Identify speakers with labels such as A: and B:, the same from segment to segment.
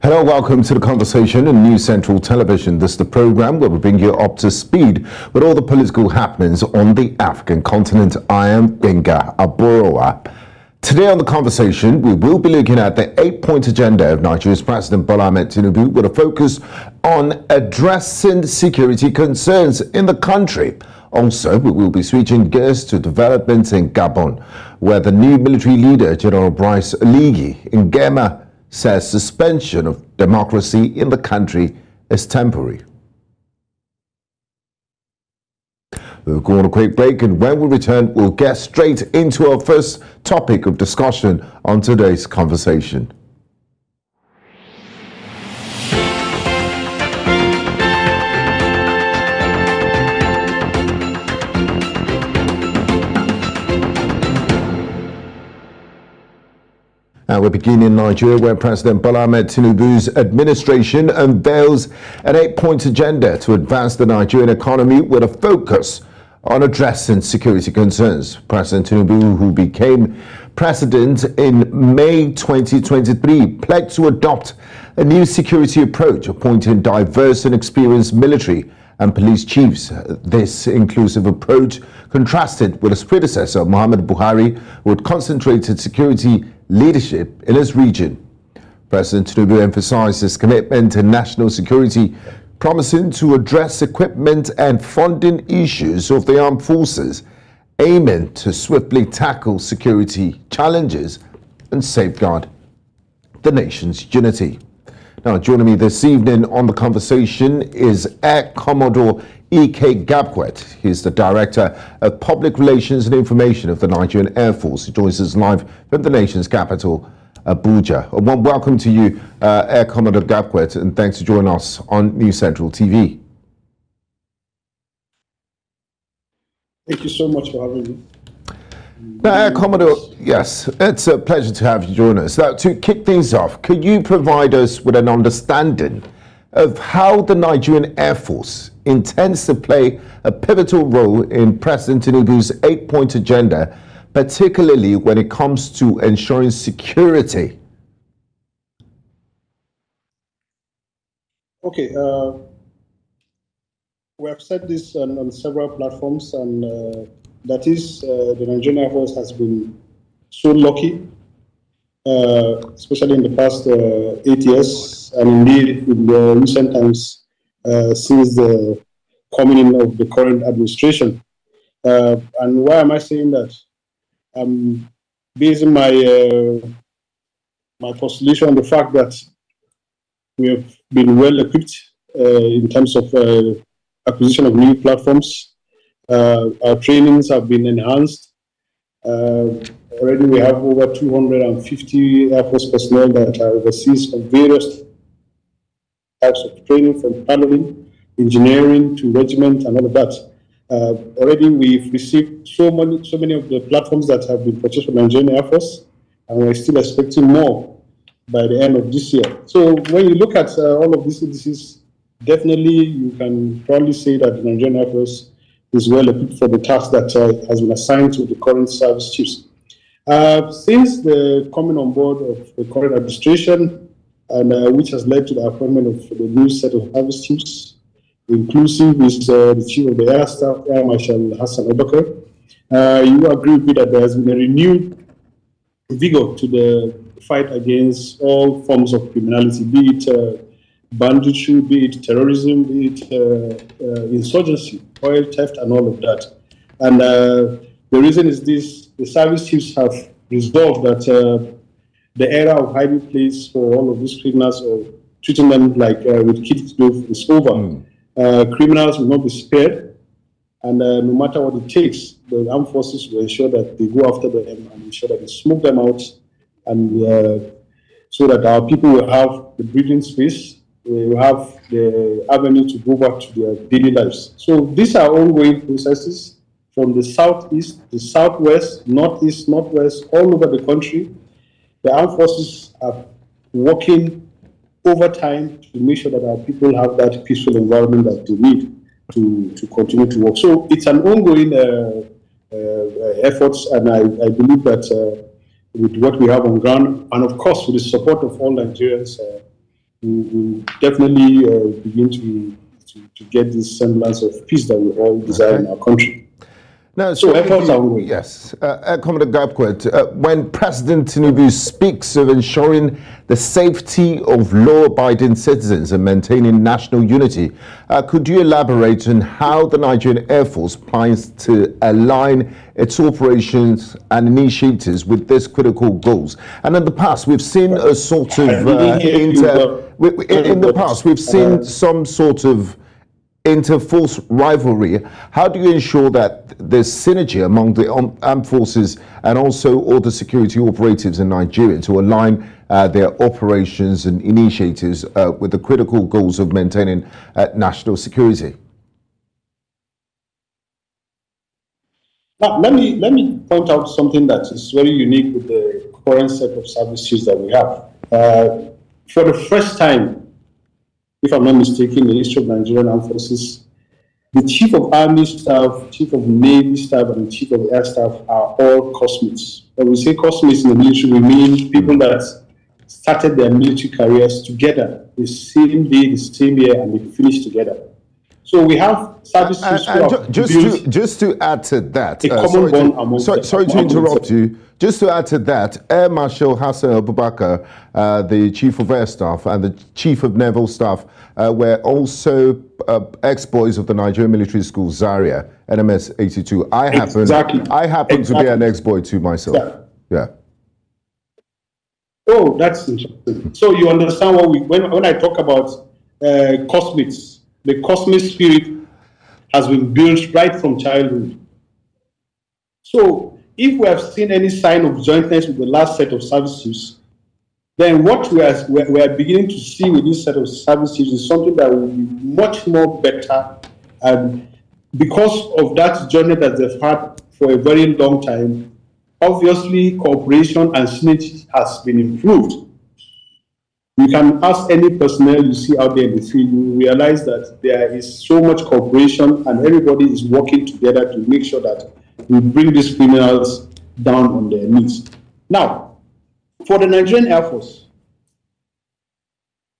A: Hello, welcome to the conversation on News Central Television. This is the program where we bring you up to speed with all the political happenings on the African continent. I am Gbenga, Aborowa. Today on the conversation, we will be looking at the 8-point agenda of Nigeria's President Bola Tinubu with a focus on addressing security concerns in the country. Also, we will be switching gears to developments in Gabon, where the new military leader, General Brice Oligui in Gbenga, says suspension of democracy in the country is temporary. We'll go on a quick break, and when we return, we'll get straight into our first topic of discussion on today's conversation. We begin in Nigeria, where President Bola Tinubu's administration unveils an 8-point agenda to advance the Nigerian economy with a focus on addressing security concerns. President Tinubu, who became president in May 2023, pledged to adopt a new security approach, appointing diverse and experienced military and police chiefs. This inclusive approach contrasted with his predecessor, Muhammadu Buhari, who had concentrated security leadership in his region. President Tinubu emphasized his commitment to national security, promising to address equipment and funding issues of the armed forces, aiming to swiftly tackle security challenges and safeguard the nation's unity. Now, joining me this evening on the conversation is Air Commodore E.K. Gabkwet. He's the Director of Public Relations and Information of the Nigerian Air Force. He joins us live from the nation's capital, Abuja. A warm welcome to you, Air Commodore Gabkwet, and thanks for joining us on News Central TV.
B: Thank you so much for having me.
A: Now, Air Commodore, yes, it's a pleasure to have you join us. Now, to kick things off, could you provide us with an understanding of how the Nigerian Air Force intends to play a pivotal role in President Tinubu's 8-point agenda, particularly when it comes to ensuring security?
B: Okay, we have said this on several platforms, and that is, the Nigerian Air Force has been so lucky, especially in the past 8 years, and indeed in the recent times since the coming in of the current administration. And why am I saying that? I'm basing my my postulation on the fact that we have been well equipped in terms of acquisition of new platforms. Our trainings have been enhanced. Already we have over 250 Air Force personnel that are overseas of various types of training, from piloting, engineering to regiment and all of that. Already we've received so many of the platforms that have been purchased from the Nigerian Air Force, and we're still expecting more by the end of this year. So when you look at all of this is definitely, you can probably say that the Nigerian Air Force is well equipped for the task that has been assigned to the current service chiefs. Since the coming on board of the current administration, and which has led to the appointment of the new set of service chiefs, inclusive with the Chief of the Air Staff, Air Marshal Hassan Abakar, you agree with me that there has been a renewed vigor to the fight against all forms of criminality, be it banditry, be it terrorism, be it insurgency, oil theft, and all of that. And the reason is this: the service chiefs have resolved that the era of hiding place for all of these criminals, or treating them like with kids' gloves, is over. Criminals will not be spared, and no matter what it takes, the armed forces will ensure that they go after them and ensure that they smoke them out, and so that our people will have the breathing space, we will have the avenue to go back to their daily lives. So these are ongoing processes from the southeast, the southwest, northeast, northwest, all over the country. The armed forces are working overtime to make sure that our people have that peaceful environment that they need to continue to work. So it's an ongoing efforts, and I believe that with what we have on ground, and of course with the support of all Nigerians, we definitely begin to get this semblance of peace that we all desire in our country.
A: Now,
B: so efforts are ongoing.
A: Yes. Commander Gabkwet, when President Tinubu speaks of ensuring the safety of law-abiding citizens and maintaining national unity, could you elaborate on how the Nigerian Air Force plans to align its operations and initiatives with these critical goals? And in the past, we've seen a sort of some sort of inter-force rivalry. How do you ensure that there's synergy among the armed forces and also all the security operatives in Nigeria to align their operations and initiatives with the critical goals of maintaining national security?
B: Now, let me point out something that is very unique with the current set of services that we have. For the first time, if I'm not mistaken, in the history of Nigerian Armed Forces, the Chief of Army Staff, Chief of Navy Staff, and the Chief of Air Staff are all cosmates. When we say cosmates in the military, we mean people that started their military careers together the same day, the same year, and they finished together. So we have services
A: just to add to that, sorry to interrupt you. Just to add to that, Air Marshal Hassan Abubakar, the Chief of Air Staff, and the Chief of Naval Staff were also ex-boys of the Nigerian Military School, Zaria, NMS 82. I happen to be an ex-boy too myself. Yeah.
B: Oh, that's interesting. So you understand when I talk about cosmates, the cosmic spirit has been built right from childhood. So if we have seen any sign of jointness with the last set of services, then what we are beginning to see with this set of services is something that will be much more better. And because of that journey that they've had for a very long time, obviously cooperation and synergy has been improved. You can ask any personnel you see out there in the field, you will realize that there is so much cooperation and everybody is working together to make sure that we bring these criminals down on their knees. Now, for the Nigerian Air Force,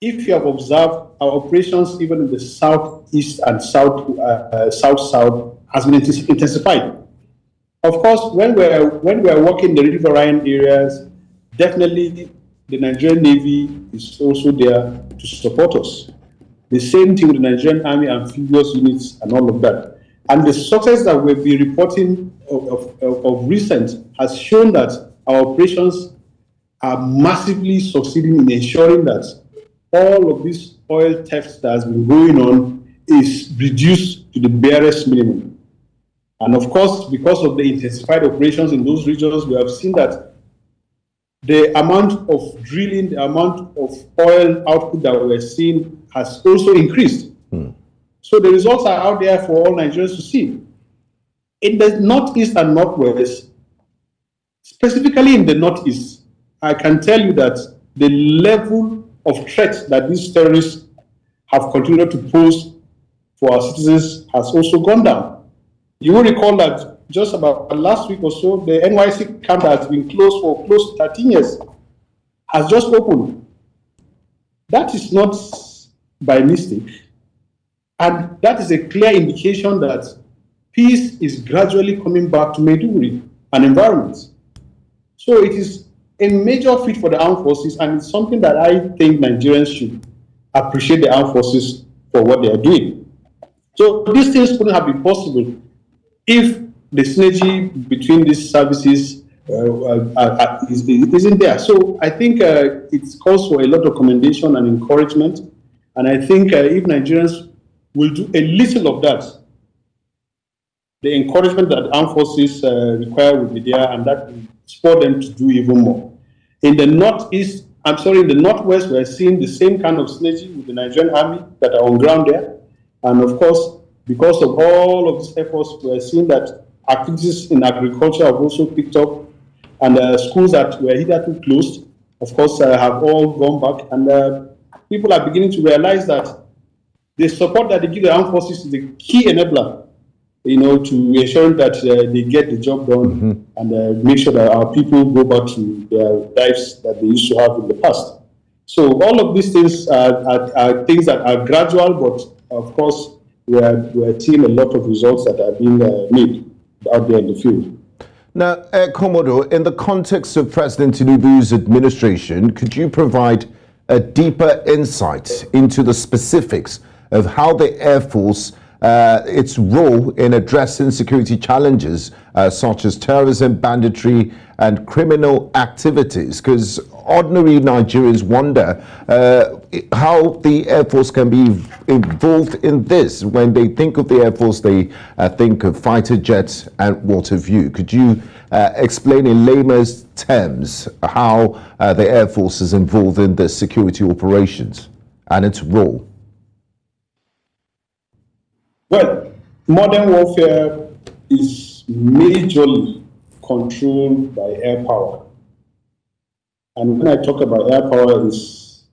B: if you have observed, our operations even in the southeast and south-south has been intensified. Of course, when we are working in the riverine areas, definitely the Nigerian Navy is also there to support us. The same thing with the Nigerian Army amphibious units and all of that. And the success that we've been reporting of recent has shown that our operations are massively succeeding in ensuring that all of this oil theft that has been going on is reduced to the barest minimum. And of course, because of the intensified operations in those regions, we have seen that the amount of drilling, the amount of oil output that we're seeing has also increased. So the results are out there for all Nigerians to see. In the Northeast and Northwest, specifically in the Northeast, I can tell you that the level of threat that these terrorists have continued to pose for our citizens has also gone down. You will recall that just about last week or so, the NYC camp that has been closed for close to 13 years has just opened. That is not by mistake. And that is a clear indication that peace is gradually coming back to Maiduguri and environments. So it is a major feat for the armed forces, and it's something that I think Nigerians should appreciate the armed forces for what they are doing. So these things couldn't have been possible if the synergy between these services isn't there. So I think it calls for a lot of commendation and encouragement. And I think if Nigerians will do a little of that, the encouragement that armed forces require will be there, and that will spur them to do even more. In the Northwest, we're seeing the same kind of synergy with the Nigerian Army that are on ground there. And of course, because of all of these efforts, we're seeing that activities in agriculture have also picked up, and schools that were hitherto closed, of course, have all gone back. And people are beginning to realize that the support that they give the armed forces is the key enabler, to ensure that they get the job done and make sure that our people go back to their lives that they used to have in the past. So all of these things are things that are gradual, but of course we're seeing a lot of results that are being made out there in the field.
A: Now, Commodore, in the context of President Tinubu's administration, could you provide a deeper insight into the specifics of how the Air Force, its role in addressing security challenges such as terrorism, banditry, and criminal activities? Because ordinary Nigerians wonder how the Air Force can be involved in this. When they think of the Air Force, they think of fighter jets and what have you. Could you explain in layman's terms how the Air Force is involved in the security operations and its role?
B: Well, modern warfare is majorly controlled by air power. And when I talk about air power, is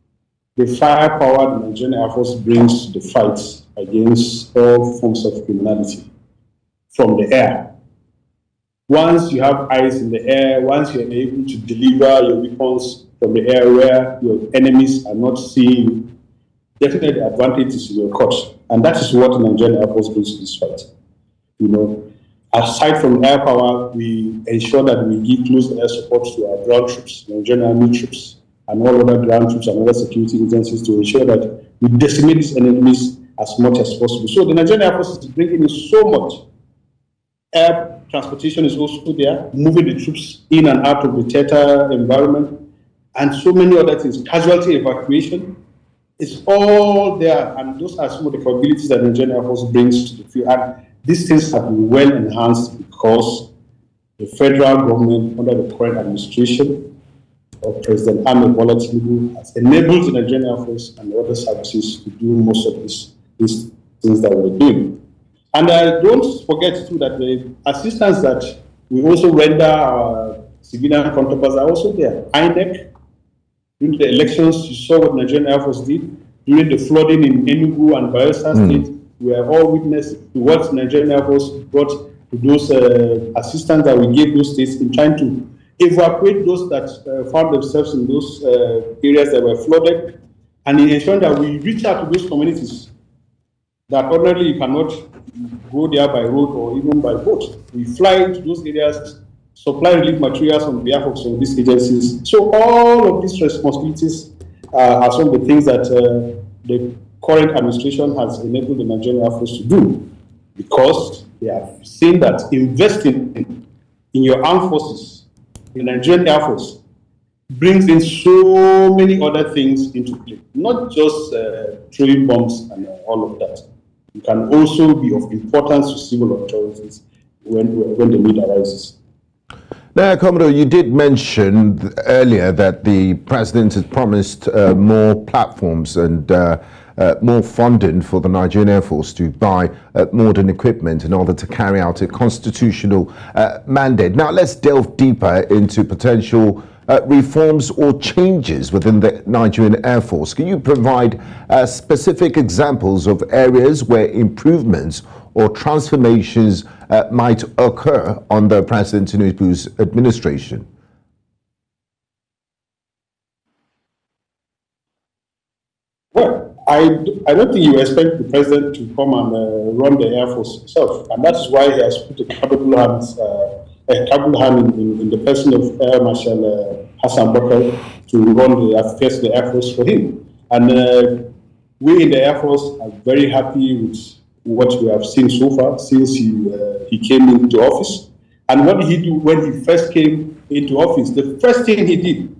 B: the firepower the Nigerian Air Force brings to the fight against all forms of criminality from the air. Once you have eyes in the air, once you're able to deliver your weapons from the air where your enemies are not seeing you, definitely the advantage is in your court. And that is what the Nigerian Air Force brings to this fight. You know, aside from air power, we ensure that we give close air support to our ground troops, Nigerian Army troops, and all other ground troops and other security agencies to ensure that we decimate these enemies as much as possible. So the Nigerian Air Force is bringing in so much. Air transportation is also there, moving the troops in and out of the theater environment, and so many other things. Casualty evacuation. It's all there, and those are some of the capabilities that the Nigerian Air Force brings to the field. And these things have been well enhanced because the federal government, under the current administration of President Bola Tinubu, has enabled the Nigerian Air Force and the other services to do most of these things that we're doing. And don't forget, too, that the assistance that we also render our civilian counterparts are also there. INEC. During the elections, you saw what Nigerian Air Force did. During the flooding in Enugu and Bayelsa State, we are all witness to what Nigerian Air Force brought to those assistance that we gave those states in trying to evacuate those that found themselves in those areas that were flooded, and in ensuring that we reach out to those communities that ordinarily you cannot go there by road or even by boat. We fly into those areas, supply relief materials on behalf of some of these agencies. So all of these responsibilities are some of the things that the current administration has enabled the Nigerian Air Force to do, because they have seen that investing in your armed forces, the Nigerian Air Force, brings in so many other things into play, not just throwing bombs and all of that. It can also be of importance to civil authorities when the need arises.
A: Now, Commodore, you did mention earlier that the president has promised more platforms and more funding for the Nigerian Air Force to buy modern equipment in order to carry out a constitutional mandate. Now, let's delve deeper into potential reforms or changes within the Nigerian Air Force. Can you provide specific examples of areas where improvements or transformations might occur under President Tinubu's administration?
B: Well, I don't think you expect the president to come and run the Air Force himself, and that is why he has put a capable hand in the person of Air Marshal Hassan Bakr to run the affairs of the Air Force for him. And we in the Air Force are very happy with what we have seen so far since he came into office. And what did he do when he first came into office? The first thing he did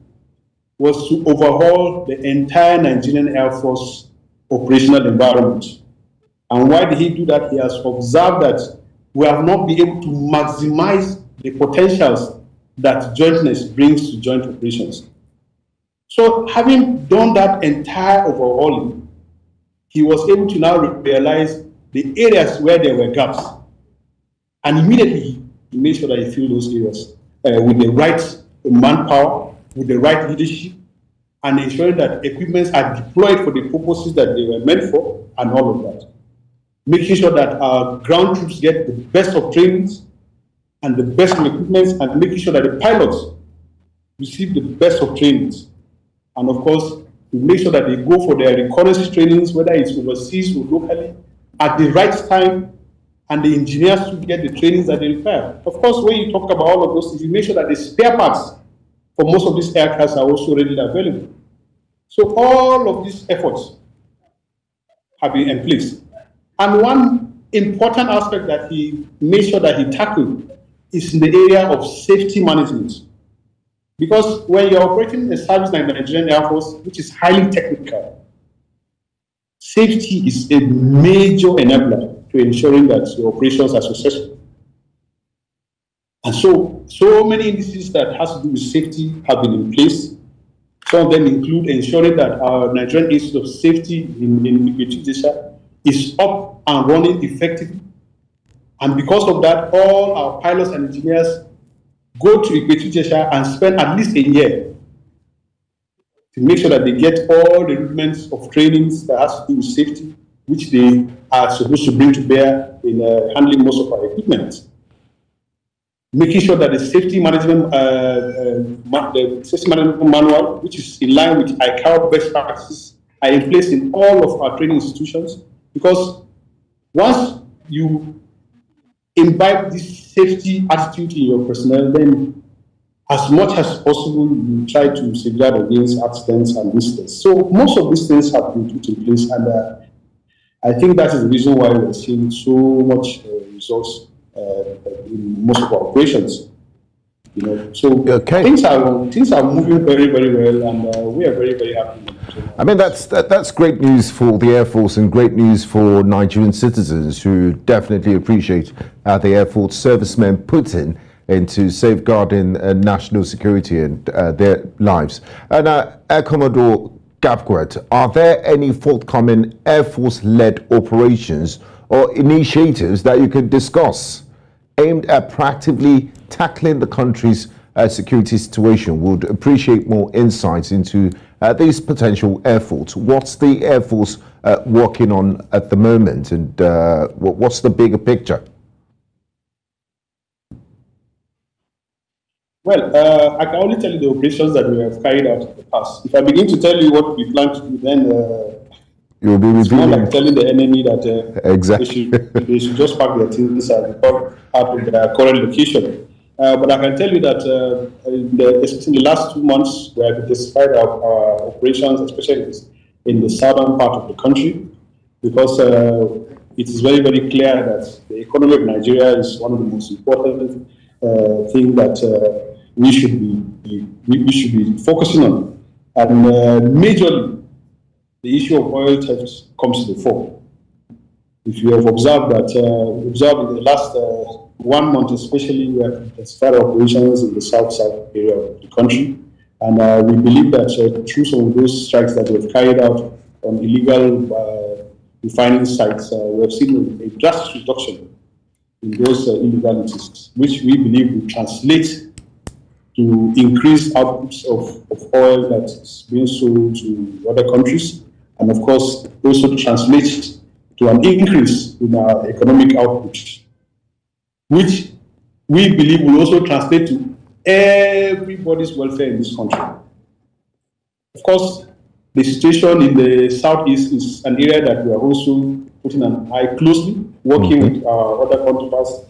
B: was to overhaul the entire Nigerian Air Force operational environment. And why did he do that? He has observed that we have not been able to maximize the potentials that jointness brings to joint operations. So having done that entire overhauling, he was able to now realize the areas where there were gaps. And immediately he made sure that he filled those areas with the right manpower, with the right leadership, and ensuring that equipments are deployed for the purposes that they were meant for, and all of that. Making sure that our ground troops get the best of trainings and the best of equipments, and making sure that the pilots receive the best of trainings. And of course, We make sure that they go for their recurrency trainings, whether it's overseas or locally, at the right time, and the engineers to get the trainings that they require. Of course, when you talk about all of those things, you make sure that the spare parts for most of these aircrafts are also readily available. So all of these efforts have been in place. And one important aspect that he made sure that he tackled is in the area of safety management. Because when you're operating a service like the Nigerian Air Force, which is highly technical, safety is a major enabler to ensuring that your operations are successful. And so many indices that has to do with safety have been in place. Some of them include ensuring that our Nigerian Institute of Safety in Abuja is up and running effectively. And because of that, all our pilots and engineers go to Abuja and spend at least a year to make sure that they get all the rudiments of trainings that has to do with safety, which they are supposed to bring to bear in handling most of our equipment. Making sure that the safety management manual, which is in line with ICAO best practices, are in place in all of our training institutions. Because once you imbibe this safety attitude in your personnel, then as much as possible, you try to safeguard against accidents and incidents. So most of these things have been put in place, and I think that is the reason why we're seeing so much results in most of our operations. You know, so things are moving very, very well, and we are very, very happy.
A: I mean, that's great news for the Air Force and great news for Nigerian citizens who definitely appreciate how the Air Force servicemen put into safeguarding national security and their lives. And Air Commodore Gabkwet, are there any forthcoming Air Force-led operations or initiatives that you could discuss aimed at proactively tackling the country's security situation? Would appreciate more insights into these potential efforts. What's the Air Force working on at the moment, and what's the bigger picture?
B: Well, I can only tell you the operations that we have carried out in the past. If I begin to tell you what we plan to do, then
A: you'll be
B: it's more like telling the enemy that
A: exactly
B: they should just pack their things and report out of their current location. But I can tell you that especially in the last 2 months, we have intensified our operations, especially in the southern part of the country, because it is very, very clear that the economy of Nigeria is one of the most important things that we should be focusing on. And majorly, the issue of oil theft comes to the fore. If you have observed that, in the last 1 month especially, we have intensified operations in the south area of the country. And we believe that through some of those strikes that we've carried out on illegal refining sites, we have seen a drastic reduction in those illegalities, which we believe will translate to increased outputs of oil that is being sold to other countries, and of course also translate to an increase in our economic output, which we believe will also translate to everybody's welfare in this country. Of course, the situation in the southeast is an area that we are also putting an eye closely, working with our other counterparts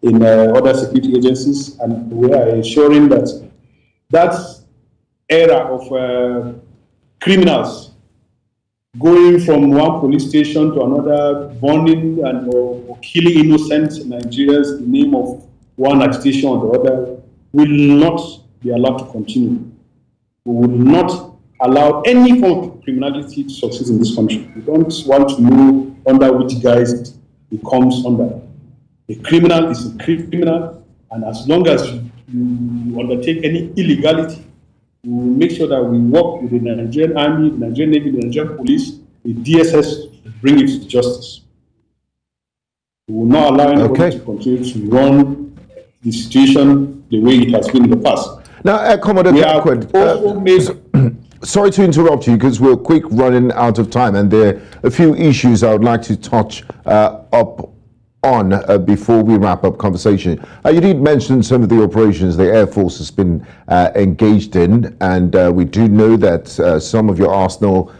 B: in other security agencies, and we are ensuring that that era of criminals going from one police station to another, burning and or killing innocent Nigerians in the name of one agitation or the other, will not be allowed to continue. We will not allow any form of criminality to succeed in this country. We don't want to know under which guise it comes under. A criminal is a criminal, and as long as you undertake any illegality, we will make sure that we work with the Nigerian Army, the Nigerian Navy, the Nigerian Police, the DSS to bring it to justice. We will not allow anybody to continue to run the situation the way it has been in the past.
A: Now, Commodore Gabkwet, sorry to interrupt you because we're running out of time, and there are a few issues I would like to touch up on before we wrap up conversation. You did mention some of the operations the Air Force has been engaged in, and we do know that some of your arsenal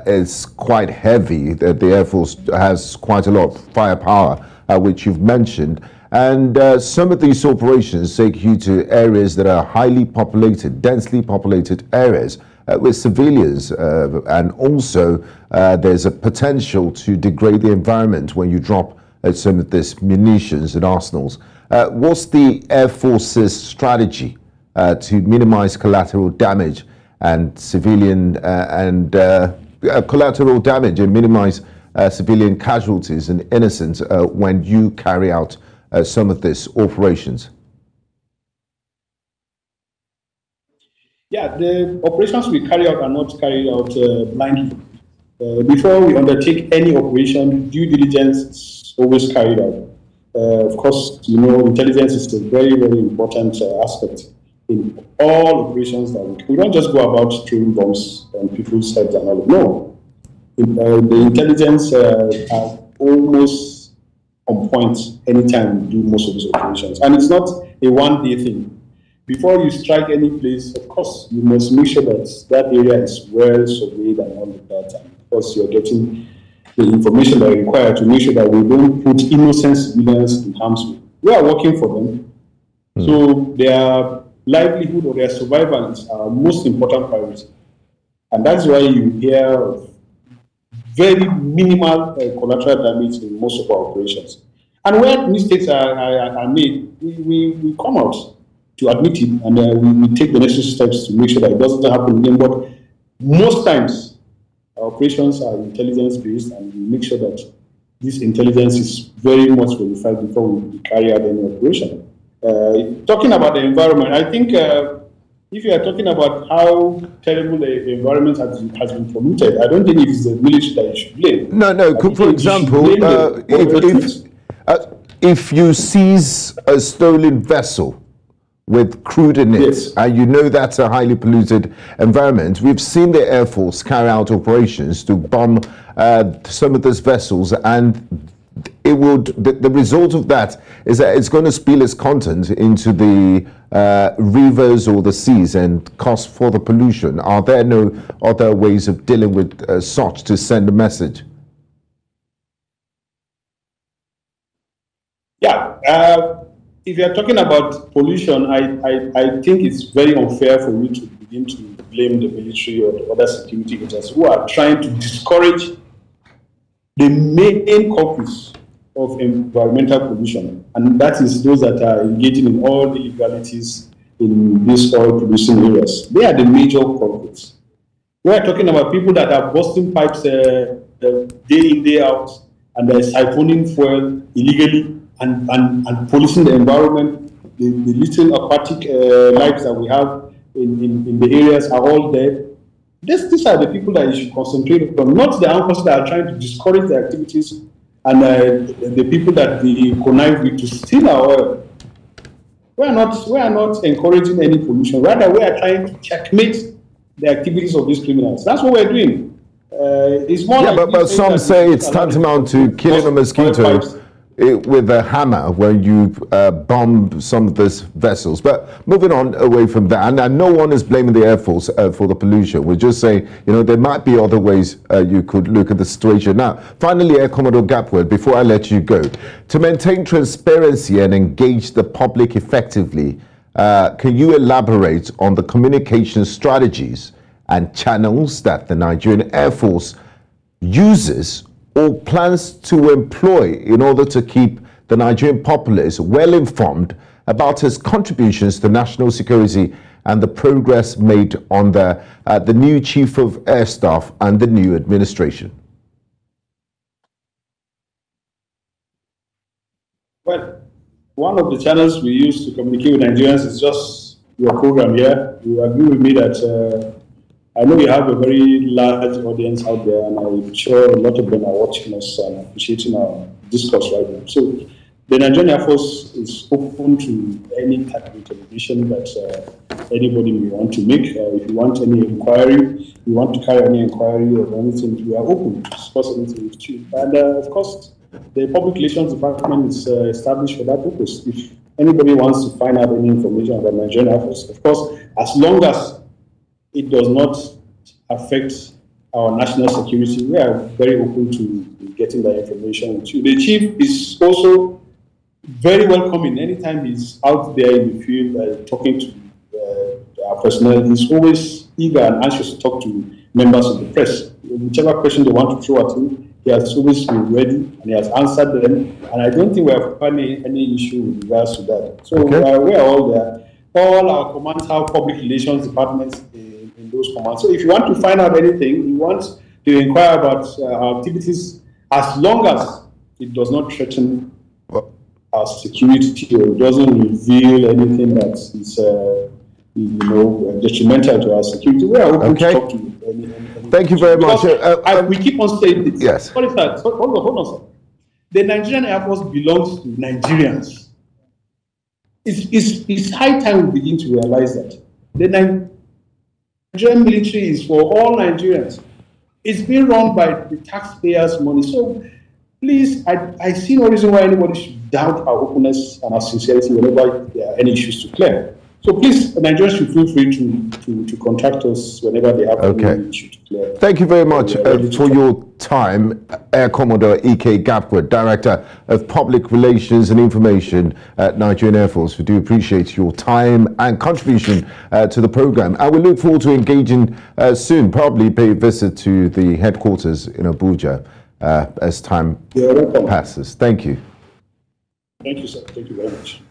A: is quite heavy. That the Air Force has quite a lot of firepower, which you've mentioned. And some of these operations take you to areas that are highly populated, densely populated areas with civilians. And also there's a potential to degrade the environment when you drop some of these munitions and arsenals. What's the Air Force's strategy to minimize collateral damage and civilian collateral damage and minimize civilian casualties and innocents when you carry out some of these operations?
B: Yeah, the operations we carry out are not carried out blindly. Before we undertake any operation, due diligence is always carried out. Of course, you know, intelligence is a very, very important aspect in all operations that we don't just go about throwing bombs on people's heads and all. No, the intelligence are almost on point anytime we do most of these operations, and it's not a one-day thing. Before you strike any place, of course, you must make sure that that area is well surveyed and all of that, and of course you're getting the information that are required to make sure that we don't put innocent civilians in harm's way. We are working for them, so their livelihood or their survival is our most important priority, and that's why you hear of very minimal collateral damage in most of our operations. And where mistakes are made, we come out to admit it, and we take the necessary steps to make sure that it doesn't happen again. But most times, our operations are intelligence-based, and we make sure that this intelligence is very much verified before we carry out any operation. Talking about the environment, I think if you are talking about how terrible the environment has been polluted, I don't think it is the military that you should blame.
A: No. For example, if you seize a stolen vessel with crude in it, yes, and you know that's a highly polluted environment, we've seen the Air Force carry out operations to bomb some of those vessels, and it would the result of that is that it's going to spill its content into the rivers or the seas and cause further pollution. Are there no other ways of dealing with such to send a message? Yeah,
B: if you are talking about pollution, I think it's very unfair for you to begin to blame the military or the other security agents who are trying to discourage the main culprits of environmental pollution, and that is those that are engaging in all the illegalities in these oil producing areas. They are the major culprits. We are talking about people that are busting pipes day in, day out, and they're siphoning fuel illegally and polluting the environment. The little aquatic lives that we have in the areas are all there. These are the people that you should concentrate on, not the armed forces that are trying to discourage the activities and the people that they connive with to steal our oil. We are not encouraging any pollution. Rather, we are trying to checkmate the activities of these criminals. That's what we're doing. It's more.
A: Yeah, but some say it's tantamount to killing a mosquito with a hammer when you bomb some of these vessels. But moving on away from that, and no one is blaming the Air Force for the pollution. We're just saying, you know, there might be other ways you could look at the situation. Now, finally, Air Commodore Gabkwet, before I let you go, to maintain transparency and engage the public effectively, can you elaborate on the communication strategies and channels that the Nigerian Air Force uses or plans to employ in order to keep the Nigerian populace well informed about his contributions to national security and the progress made on the new Chief of Air Staff and the new administration?
B: Well, one of the channels we use to communicate with Nigerians is just your program here. You agree with me that I know you have a very large audience out there, and I'm sure a lot of them are watching us and appreciating our discourse right now. So the Nigerian Air Force is open to any type of interrogation that anybody may want to make. If you want any inquiry, you want to carry any inquiry or anything, we are open to discuss anything with you. And of course, The Public Relations Department is established for that purpose. If anybody wants to find out any information about Nigerian Air Force, of course, as long as it does not affect our national security, we are very open to getting that information. The chief is also very welcoming. Anytime he's out there in the field talking to our personnel, he's always eager and anxious to talk to members of the press. Whichever question they want to throw at him, he has always been ready and he has answered them. And I don't think we have any issue with regards to that. So we are all there. All our commands have public relations departments in those commands. So if you want to find out anything, you want to inquire about our activities, as long as it does not threaten our security or doesn't reveal anything that is detrimental to our security, we are open to talk to you.
A: Thank you very much.
B: We keep on saying this.
A: Yes.
B: Hold on, sir. The Nigerian Air Force belongs to Nigerians. It's high time we begin to realize that. The Nigerian military is for all Nigerians. It's being run by the taxpayers' money. So please, I see no reason why anybody should doubt our openness and our sincerity whenever there are any issues to clear. So please, Nigerians should feel free to contact us whenever they have any issue to clear.
A: Thank you very much for your time, Air Commodore E.K. Gabkwet, Director of Public Relations and Information at Nigerian Air Force. We do appreciate your time and contribution to the program. And we look forward to engaging soon, probably pay a visit to the headquarters in Abuja as time passes. Thank you.
B: Thank you, sir. Thank you very much.